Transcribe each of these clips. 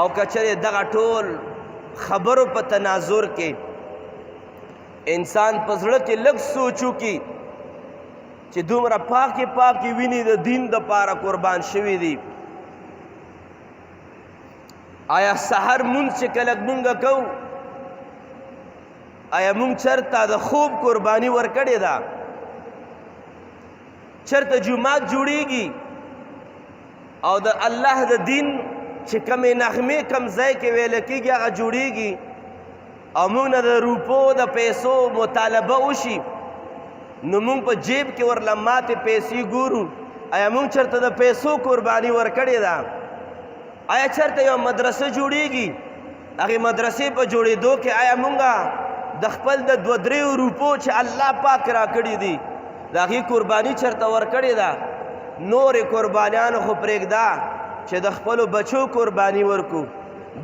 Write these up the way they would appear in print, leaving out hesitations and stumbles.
او کچره دغه ټول خبرو په تناظر کې انسان په زړه کې لږ سوچو کې چې دومره پاکې وینې د دین دپاره قربان شوي دي. آیا سحر مونږ چې کله مونږ کوو آیا مونږ چرته د خوب قرباني ورکړې ده؟ چرته جومات جوړیږي او د الله د دین چې کمې نغمې کم ځای کې ویل کېږي هغه جوړیږي او موږ نه د روپو د پیسو مطالبه وشي نو موږ په جیب کې ورله ماتې پیسې ګورو؟ آیا موږ چرته د پیسو قرباني ورکړې ده؟ آیا چرته یو مدرسه جوړیږي هغې مدرسې په جوړېدو کې آیا موږ د خپل د 2-3 روپو چې الله پاک راکړي دي د هغې قرباني چرته ورکړې ده؟ نورې قربانیانو خو پرېږده چې د خپلو بچو قرباني ورکو،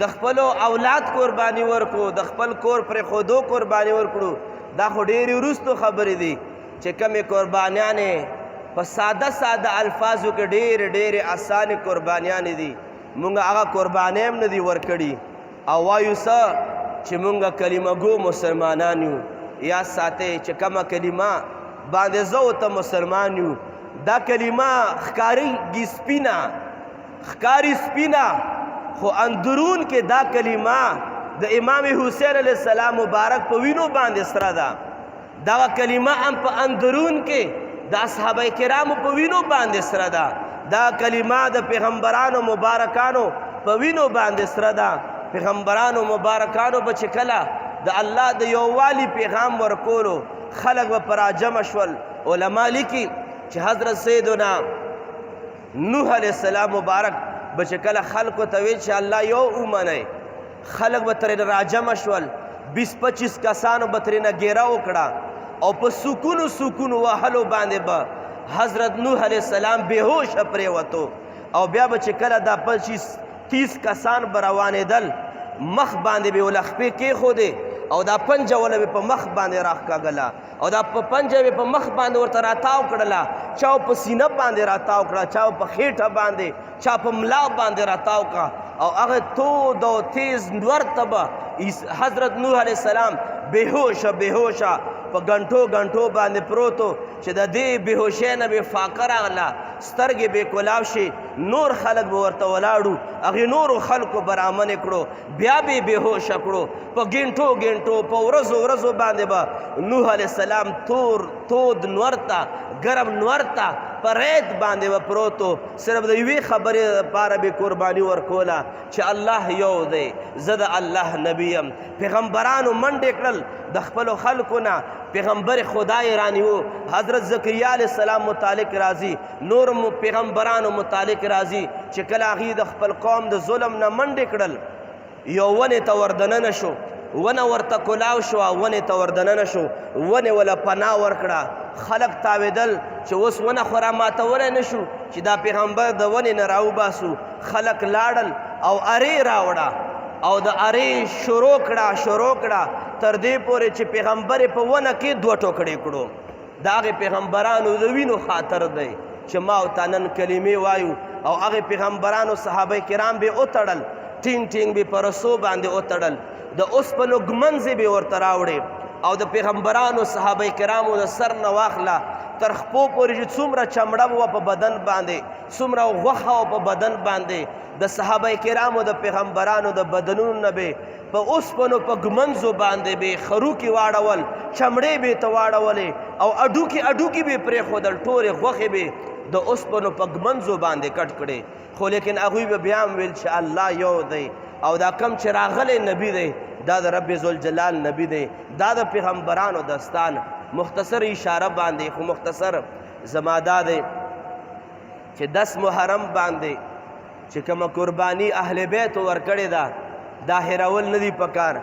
د خپلو اولاد قرباني ورکو، د خپل کور پرېښودو قرباني ورکړو. دا خو ډېرې وروستو خبرې دي چې کمې قربانیانې په ساده الفاظو کې ډېرې اسانې قربانیانې دي مونږ هغه قربانۍ هم نه دي ورکړي او وایو څه چې مونږ کلمه ګو مسلمانان یو. یا ساتئ چې کومه کلمه باندې زه او ته مسلمان یو دا کلمه ښکارېږي سپینه خو اندرون کې دا کلمه د امام حسین علیه السلام مبارک په وینو باندې سره ده. دغه کلمه هم په اندرون کې د اصحابه کرامو په وینو باندې سره ده. دا کلمه د پیغمبرانو مبارکانو په وینو باندې سره ده. پیغمبرانو مبارکانو به چې کله د الله د یووالي پیغام ورکولو خلق به پراجمع شول. علما لیکي چې حضرت سیدنا نوح علیه السلام مبارک به چې کله خلقو ته ویل چې الله یو ومنئ خلق به ترېنه راجمع شول. 20-25 کسانو به ترېنه ګیره وکړه او په سکونو وهلو باندې به حضرت نوح علیه السلام بېهوشه پرېوتو او بیا به چې کله دا 25-30 کسان به روانېدل مخ باندې به یې ولخپې کېښودې او دا پنجه وله به په مخ باندې راښکاږله او دا په پنجه به په مخ باندې ورته راتاو کړله. چا په سینه باندې راتاو کړه، چا په خېټه باندې، چا په ملا باندې راتاو کړه او هغه تود او تیز نور ته به حضرت نوح علیه السلام بېهوشه په غنټو باندې پروتو چې د دې بېهوشۍ نه به فاقه راغله، سترګې به کلاو شي. نور خلک به ورته ولاړو، هغې نورو خلکو به رامنې کړو، بیا به یې بېهوشه کړو. په ګنټو په ورځو باندې به نوح علیه السلام تود نور ته ګرم نور ته په ریت باندې به پروتو. صرف د یوې خبرې لپاره به قرباني ورکوله چې الله یو دی، زه د الله نبی یم. پیغمبرانو منډې کړل د خپلو خلکو نه، پیغمبر خدای رانیو. حضرت زکریا علیه السلام متعلق راځي، نور پیغمبرانو متعلق راځي چې کله هغې د خپل قوم د ظلم نه منډې کړل یو ونې ته وردننه شو، ونه ورته کلاو شوه، ونې ته وردننه شو، ونې وله پناه ورکړه. خلق تاوېدل چې اوس ونه خو راماتولی نه شو چې دا پیغمبر د ونې نه راوباسو. خلق لاړل او ارې راوړه او د ارې شروع کړه تر دې پورې چې پیغمبر په ونه کې 2 ټوکړې کړو. د هغې پیغمبرانو د وینو خاطر دی چې ما او تا نن کلمې وایو او هغې پیغمبرانو صحابه کرام به وتړل، ټینګ به په رسو باندې وتړل، د اوسپنو ږمنځې به ورته راوړې او د پیغمبرانو صحابه کرامو د سر نه واخله تر خپو پورې چې څومره چمړه وه په بدن باندې، څومره غوښه وه په بدن باندې، د صحابه کرامو د پیغمبرانو د بدنونو نه به په اوسپنو په ږمنځو باندې به خروکې واړول، چمړې به یې ته واړولې او اډوکي به یې پرېښودل، ټولې غوښې به د اوسپنو په ږمنځو باندې کټ کړې. خو لیکن هغوی به بیا هم ویل چې الله یو دی او دا کم چې راغلی نبی دی دا د رب ذوالجلال نبی دی. دا د پیغمبرانو داستان مختصر اشاره باندې، خو مختصر زما دا دی چې 10 محرم باندې چې کومه قرباني اهل بیتو ورکړې ده دا هېرول نه دي پکار.